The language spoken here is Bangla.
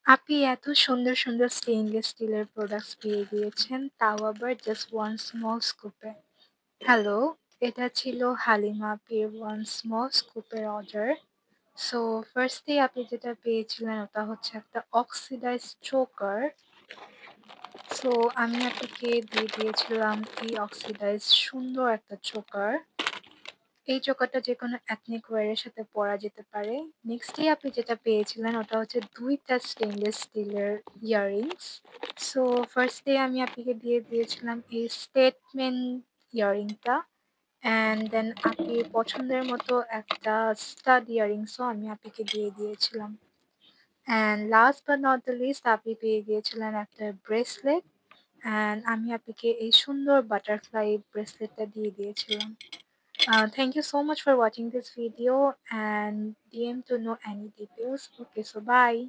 আপনি এত সুন্দর, সুন্দর স্টেইনলেস স্টিলের প্রোডাক্টস পেয়ে গিয়েছেন, তাও আবার জাস্ট 1 স্মল স্কুপে। হ্যালো, এটা ছিল হালিমা আপির 1 স্মল স্কুপের অর্ডার। সো ফার্স্টেই আপনি যেটা পেয়েছিলেন ওটা হচ্ছে একটা অক্সিডাইজড চোকার। সো আমি আপনাকে দিয়ে দিয়েছিলাম এই অক্সিডাইজড সুন্দর একটা চোকার। এই চোকারটা যেকোনো এথনিক ওয়্যার এর সাথে পরা যেতে পারে। নেক্সটেই আপনি যেটা পেয়েছিলেন ওটা হচ্ছে ২ টা স্টেইনলেস স্টিলের ইয়াররিংস। সো ফার্স্ট ডে আমি আপনাকে দিয়ে দিয়েছিলাম এই স্টেটমেন্ট ইয়াররিংটা। অ্যান্ড দেন আপনি পছন্দের মতো একটা স্টাড ইয়াররিংসও আমি আপনাকে দিয়ে দিয়েছিলাম। And last but not the least আপনি পেয়ে গিয়েছিলেন একটা ব্রেসলেট। অ্যান্ড আমি আপনাকে এই সুন্দর বাটারফ্লাই ব্রেসলেটটা দিয়ে দিয়েছিলাম। Thank you so much for watching this video and DM to know any details. Okay, so bye.